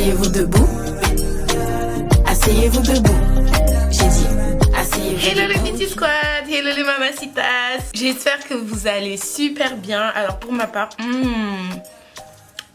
Asseyez-vous debout. Asseyez-vous debout. J'ai dit, asseyez-vous. Hello le petit squad, hello les mamacitas. J'espère que vous allez super bien. Alors pour ma part,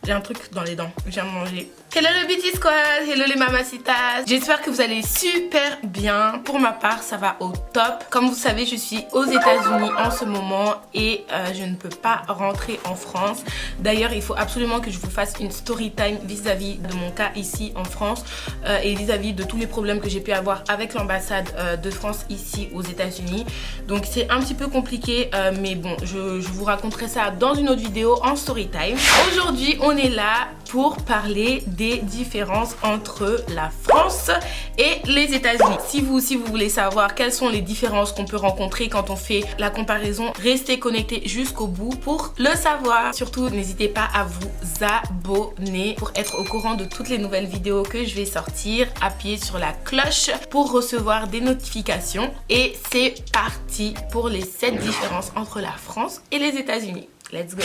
j'ai un truc dans les dents, je viens de manger. Hello le petit squad, hello les mamacitas. J'espère que vous allez super bien. Pour ma part, ça va au top. Comme vous savez, je suis aux États-Unis en ce moment et je ne peux pas rentrer en France. D'ailleurs, il faut absolument que je vous fasse une story time vis-à-vis de mon cas ici en France et vis-à-vis de tous les problèmes que j'ai pu avoir avec l'ambassade de France ici aux États-Unis. Donc c'est un petit peu compliqué, mais bon, je vous raconterai ça dans une autre vidéo en story time. Aujourd'hui, on est là pour parler des différences entre la France et les États-Unis. Si vous aussi vous voulez savoir quelles sont les différences qu'on peut rencontrer quand on fait la comparaison, restez connectés jusqu'au bout pour le savoir. Surtout, n'hésitez pas à vous abonner pour être au courant de toutes les nouvelles vidéos que je vais sortir. Appuyez sur la cloche pour recevoir des notifications. Et c'est parti pour les 7 différences entre la France et les États-Unis. Let's go!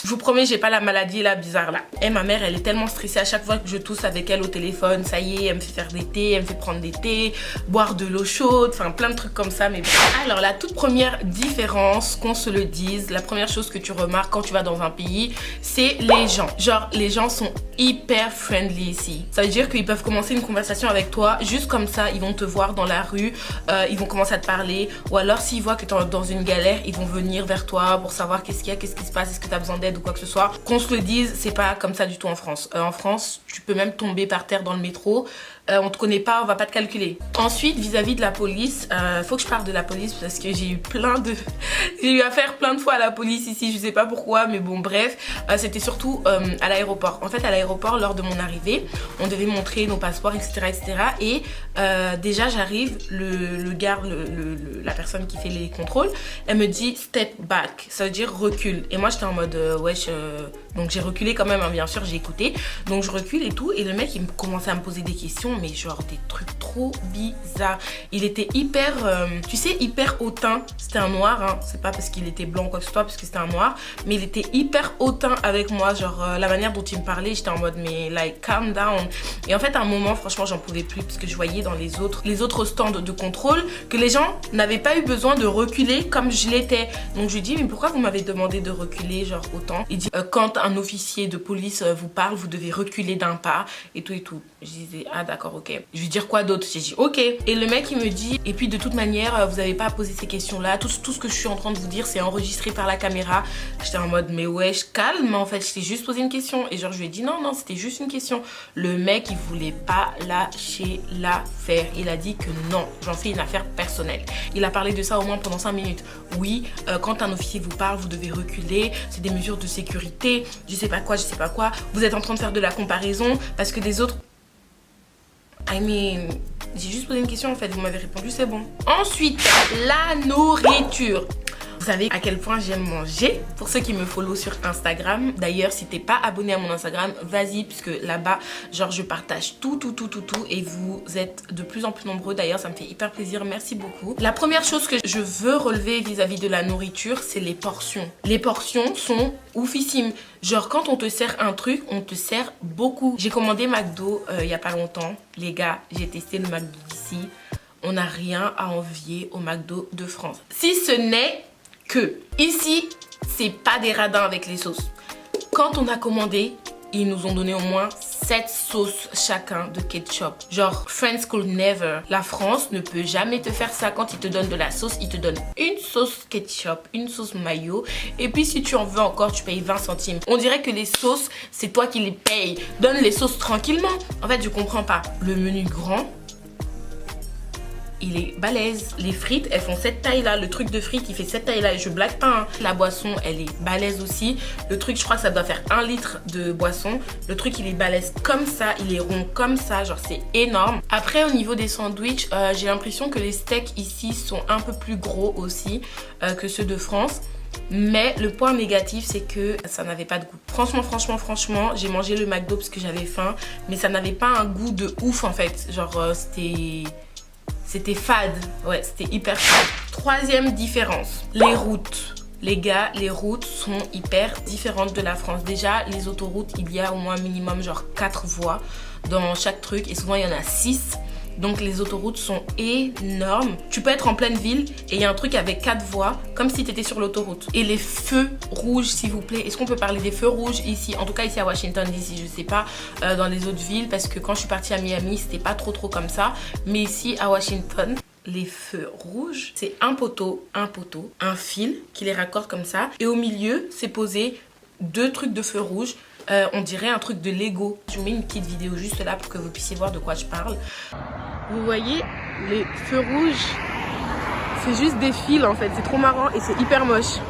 Je vous promets, j'ai pas la maladie là bizarre là. Et ma mère, elle est tellement stressée à chaque fois que je tousse avec elle au téléphone. Ça y est, elle me fait faire des thés, elle me fait prendre des thés, boire de l'eau chaude, enfin plein de trucs comme ça. Mais bon. Alors la toute première différence, qu'on se le dise, la première chose que tu remarques quand tu vas dans un pays, c'est les gens. Genre les gens sont hyper friendly ici. Ça veut dire qu'ils peuvent commencer une conversation avec toi juste comme ça. Ils vont te voir dans la rue, ils vont commencer à te parler. Ou alors s'ils voient que tu es dans une galère, ils vont venir vers toi pour savoir qu'est-ce qu'il y a, qu'est-ce qui se passe, est-ce que tu as besoin d'aide ou quoi que ce soit. Qu'on se le dise, c'est pas comme ça du tout en France. En France, tu peux même tomber par terre dans le métro. On te connaît pas, on va pas te calculer. Ensuite, vis-à-vis de la police, faut que je parle de la police parce que j'ai eu affaire plein de fois à la police ici, je sais pas pourquoi, mais bon bref, c'était surtout à l'aéroport. En fait, à l'aéroport, lors de mon arrivée, on devait montrer nos passeports, etc., et déjà j'arrive, le garde, la personne qui fait les contrôles, elle me dit step back, ça veut dire recule. Et moi j'étais en mode wesh, donc j'ai reculé quand même, hein, bien sûr, j'ai écouté. Donc je recule et tout, et le mec il commençait à me poser des questions, mais genre des trucs trop bizarres. Il était hyper, tu sais, hyper hautain. C'était un noir, hein. C'est pas parce qu'il était blanc ou quoi que ce soit, parce que c'était un noir, mais il était hyper hautain avec moi. Genre la manière dont il me parlait, j'étais en mode mais like calm down. Et en fait à un moment, franchement, j'en pouvais plus parce que je voyais dans les autres stands de contrôle que les gens n'avaient pas eu besoin de reculer comme je l'étais. Donc je lui dis mais pourquoi vous m'avez demandé de reculer genre autant? Il dit quand un officier de police vous parle, vous devez reculer d'un pas et tout et tout. Je disais ah d'accord, ok. Je lui dire quoi d'autre? J'ai dit ok. Et le mec il me dit et puis de toute manière vous n'avez pas à poser ces questions là, tout ce que je suis en train de vous dire c'est enregistré par la caméra. J'étais en mode mais wesh calme, en fait je t'ai juste posé une question. Et genre je lui ai dit non c'était juste une question. Le mec il voulait pas lâcher l'affaire, il a dit que non, j'en fais une affaire personnelle. Il a parlé de ça au moins pendant 5 minutes. Oui, quand un officier vous parle vous devez reculer, c'est des mesures de sécurité, je sais pas quoi, vous êtes en train de faire de la comparaison parce que des autres. I mean, j'ai juste posé une question en fait, vous m'avez répondu, c'est bon. Ensuite, la nourriture. Vous savez à quel point j'aime manger. Pour ceux qui me follow sur Instagram, d'ailleurs si t'es pas abonné à mon Instagram, vas-y, puisque là-bas genre je partage tout et vous êtes de plus en plus nombreux. D'ailleurs ça me fait hyper plaisir, merci beaucoup. La première chose que je veux relever vis-à-vis de la nourriture, c'est les portions. Les portions sont oufissimes. Genre quand on te sert un truc, on te sert beaucoup. J'ai commandé McDo il y a pas longtemps. Les gars, j'ai testé le McDo d'ici. On n'a rien à envier au McDo de France. Si ce n'est que ici, c'est pas des radins avec les sauces. Quand on a commandé, ils nous ont donné au moins 7 sauces chacun de ketchup. Genre, friends could never. La France ne peut jamais te faire ça. Quand ils te donnent de la sauce, ils te donnent une sauce ketchup, une sauce mayo. Et puis si tu en veux encore, tu payes 20 centimes. On dirait que les sauces, c'est toi qui les payes. Donne les sauces tranquillement. En fait, je comprends pas. Le menu grand, il est balèze. Les frites, elles font cette taille là. Le truc de frites, il fait cette taille là. Et je blague pas, hein. La boisson, elle est balèze aussi. Le truc, je crois que ça doit faire 1 litre de boisson. Le truc, il est balèze comme ça. Il est rond comme ça. Genre, c'est énorme. Après, au niveau des sandwichs, j'ai l'impression que les steaks ici sont un peu plus gros aussi que ceux de France. Mais le point négatif, c'est que ça n'avait pas de goût. Franchement, j'ai mangé le McDo parce que j'avais faim. Mais ça n'avait pas un goût de ouf en fait. Genre, c'était fade. Ouais, c'était hyper fade. Troisième différence, les routes. Les gars, les routes sont hyper différentes de la France. Déjà, les autoroutes, il y a au moins minimum genre 4 voies dans chaque truc et souvent il y en a 6. Donc les autoroutes sont énormes. Tu peux être en pleine ville et il y a un truc avec 4 voies comme si tu étais sur l'autoroute. Et les feux rouges, s'il vous plaît. Est-ce qu'on peut parler des feux rouges ici? En tout cas ici à Washington DC, je sais pas dans les autres villes parce que quand je suis partie à Miami, c'était pas trop comme ça. Mais ici à Washington, les feux rouges, c'est un poteau, un fil qui les raccorde comme ça. Et au milieu, c'est posé 2 trucs de feu rouge. On dirait un truc de Lego. Je vous mets une petite vidéo juste là pour que vous puissiez voir de quoi je parle. Vous voyez les feux rouges, c'est juste des fils en fait. C'est trop marrant et c'est hyper moche.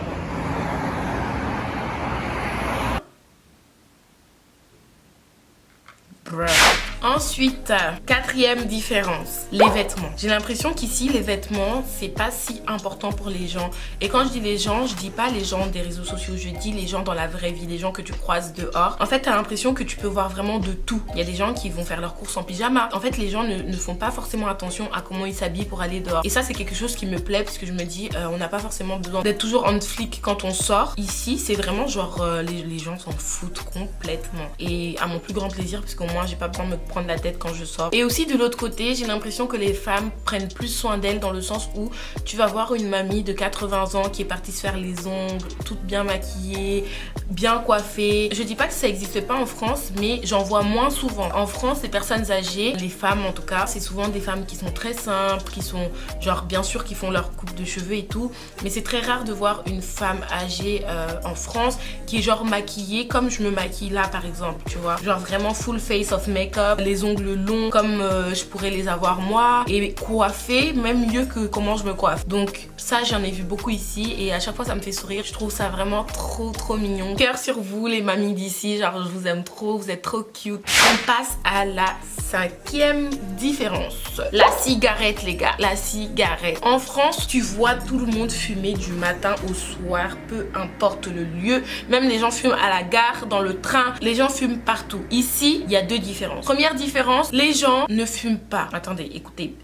Ensuite, 4e différence, les vêtements. J'ai l'impression qu'ici, les vêtements, c'est pas si important pour les gens. Et quand je dis les gens, je dis pas les gens des réseaux sociaux, je dis les gens dans la vraie vie, les gens que tu croises dehors. En fait, t'as l'impression que tu peux voir vraiment de tout. Il y a des gens qui vont faire leurs courses en pyjama. En fait, les gens ne font pas forcément attention à comment ils s'habillent pour aller dehors. Et ça, c'est quelque chose qui me plaît parce que je me dis, on n'a pas forcément besoin d'être toujours on flic quand on sort. Ici, c'est vraiment genre, les gens s'en foutent complètement. Et à mon plus grand plaisir, parce qu'au moins, j'ai pas besoin de me prendre la tête quand je sors. Et aussi de l'autre côté, j'ai l'impression que les femmes prennent plus soin d'elles dans le sens où tu vas voir une mamie de 80 ans qui est partie se faire les ongles, toute bien maquillée, bien coiffée. Je dis pas que ça existe pas en France, mais j'en vois moins souvent. En France, les personnes âgées, les femmes en tout cas, c'est souvent des femmes qui sont très simples, qui sont genre bien sûr qui font leur coupe de cheveux et tout, mais c'est très rare de voir une femme âgée en France qui est genre maquillée comme je me maquille là par exemple, tu vois, genre vraiment full face of make-up, les ongles longs comme je pourrais les avoir moi et coiffée même mieux que comment je me coiffe. Donc ça j'en ai vu beaucoup ici et à chaque fois ça me fait sourire. Je trouve ça vraiment trop mignon. Cœur sur vous les mamies d'ici, genre je vous aime trop, vous êtes trop cute. On passe à la 5e différence. La cigarette les gars, la cigarette. En France tu vois tout le monde fumer du matin au soir, peu importe le lieu. Même les gens fument à la gare, dans le train, les gens fument partout. Ici il y a 2 différences. Première différence, les gens ne fument pas. Attendez, écoutez.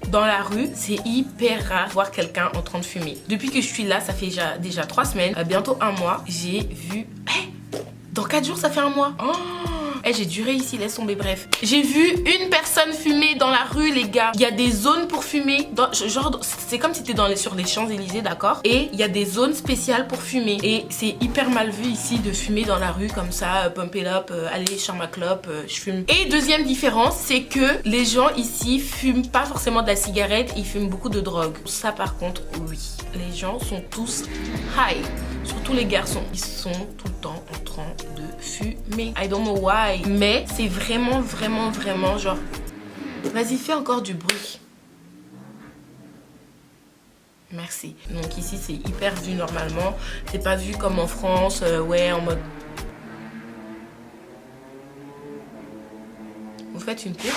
Dans la rue, c'est hyper rare de voir quelqu'un en train de fumer. Depuis que je suis là, ça fait déjà 3 semaines, bientôt 1 mois, j'ai vu... dans 4 jours, ça fait 1 mois. Oh, j'ai duré ici, laisse tomber, bref. J'ai vu une personne fumer dans la rue, les gars. Il y a des zones pour fumer. Genre, c'est comme si t'es sur les Champs-Élysées, d'accord? Et il y a des zones spéciales pour fumer. Et c'est hyper mal vu ici de fumer dans la rue comme ça, pump it up, allez, charme ma clope, je fume. Et deuxième différence, c'est que les gens ici fument pas forcément de la cigarette, ils fument beaucoup de drogue. Ça, par contre, oui. Les gens sont tous high. Surtout les garçons. Ils sont tout le temps en train de fumer. I don't know why. Mais c'est vraiment genre... Vas-y, fais encore du bruit. Merci. Donc ici, c'est hyper vu normalement. C'est pas vu comme en France, ouais, en mode... Vous faites une course.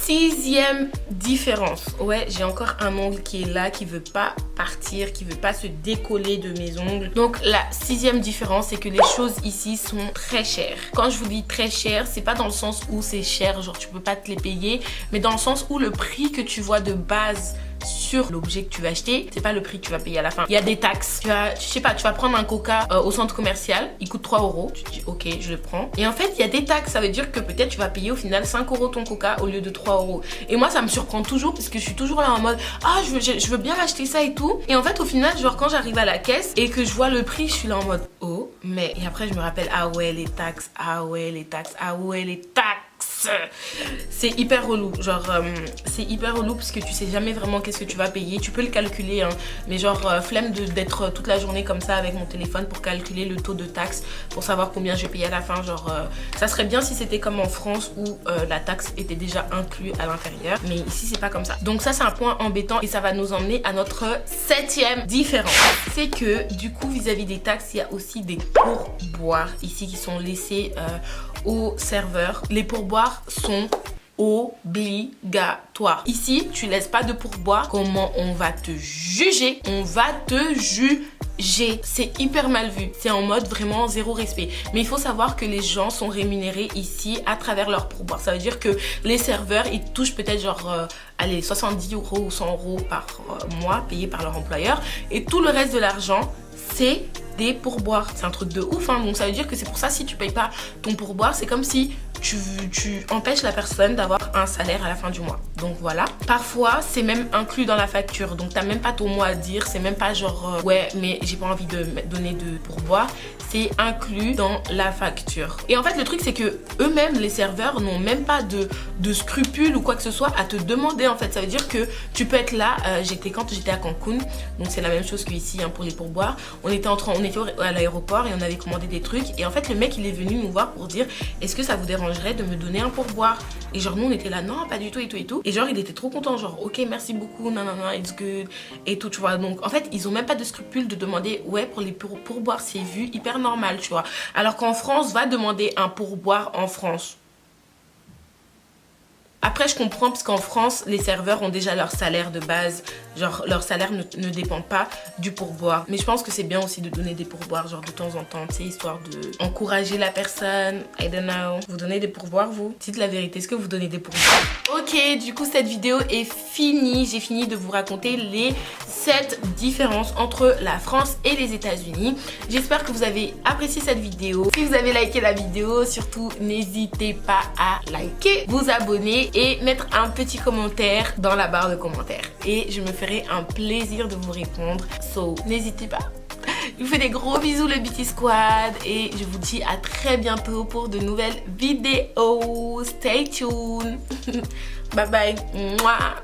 6e différence. Ouais, j'ai encore un ongle qui est là, qui veut pas partir, qui veut pas se décoller de mes ongles. Donc la 6e différence, c'est que les choses ici sont très chères. Quand je vous dis très cher, c'est pas dans le sens où c'est cher, genre tu peux pas te les payer, mais dans le sens où le prix que tu vois de base sur l'objet que tu vas acheter, c'est pas le prix que tu vas payer à la fin. Il y a des taxes. Je sais pas, tu vas prendre un coca au centre commercial, il coûte 3 €. Tu te dis ok, je le prends. Et en fait, il y a des taxes. Ça veut dire que peut-être tu vas payer au final 5 € ton coca au lieu de 3 €. Et moi, ça me surprend toujours parce que je suis toujours là en mode ah, je veux bien acheter ça et tout. Et en fait, au final, genre quand j'arrive à la caisse et que je vois le prix, je suis là en mode oh, mais et après je me rappelle ah ouais les taxes, ah ouais les taxes, ah ouais les taxes. C'est hyper relou, genre c'est hyper relou parce que tu sais jamais vraiment qu'est-ce que tu vas payer. Tu peux le calculer hein, mais genre flemme d'être toute la journée comme ça avec mon téléphone pour calculer le taux de taxe pour savoir combien je vais payer à la fin. Genre ça serait bien si c'était comme en France où la taxe était déjà inclue à l'intérieur, mais ici c'est pas comme ça. Donc ça c'est un point embêtant et ça va nous emmener à notre 7e différence. C'est que du coup vis-à-vis des taxes, il y a aussi des pourboires ici qui sont laissés aux serveurs. Les pourboires sont obligatoires. Ici, tu laisses pas de pourboire. Comment on va te juger? On va te juger. C'est hyper mal vu. C'est en mode vraiment zéro respect. Mais il faut savoir que les gens sont rémunérés ici à travers leur pourboire. Ça veut dire que les serveurs, ils touchent peut-être genre allez, 70 € ou 100 € par mois payés par leur employeur. Et tout le reste de l'argent c'est des pourboires. C'est un truc de ouf, hein. Donc ça veut dire que c'est pour ça, si tu payes pas ton pourboire, c'est comme si tu empêches la personne d'avoir un salaire à la fin du mois. Donc voilà. Parfois, c'est même inclus dans la facture. Donc t'as même pas ton mot à dire. C'est même pas genre ouais, mais j'ai pas envie de donner de pourboire. C'est inclus dans la facture. Et en fait, le truc, c'est que eux-mêmes, les serveurs, n'ont même pas de scrupules ou quoi que ce soit à te demander. En fait, ça veut dire que tu peux être là. Quand j'étais à Cancun, donc c'est la même chose qu'ici, hein, pour les pourboires. On était à l'aéroport et on avait commandé des trucs. Et en fait, le mec, il est venu nous voir pour dire, est-ce que ça vous dérangerait de me donner un pourboire? Et genre, nous, on était là, non, pas du tout et tout et tout. Et genre, il était trop content, genre, ok, merci beaucoup, nanana, it's good et tout, tu vois. Donc, en fait, ils ont même pas de scrupules de demander, ouais, pour les pourboires, c'est vu hyper normal, tu vois. Alors qu'en France, va demander un pourboire en France. Après, je comprends parce qu'en France, les serveurs ont déjà leur salaire de base. Genre, leur salaire ne dépend pas du pourboire. Mais je pense que c'est bien aussi de donner des pourboires, genre de temps en temps, tu sais, histoire de encourager la personne. I don't know. Vous donnez des pourboires, vous? Dites la vérité, est-ce que vous donnez des pourboires? Ok, du coup, cette vidéo est finie. J'ai fini de vous raconter les 7 différences entre la France et les États-Unis. J'espère que vous avez apprécié cette vidéo. Si vous avez liké la vidéo, surtout, n'hésitez pas à liker, vous abonner et mettre un petit commentaire dans la barre de commentaires. Et je me ferai un plaisir de vous répondre. So, n'hésitez pas. Je vous fais des gros bisous le Beauty Squad et je vous dis à très bientôt pour de nouvelles vidéos. Stay tuned. Bye bye. Mouah.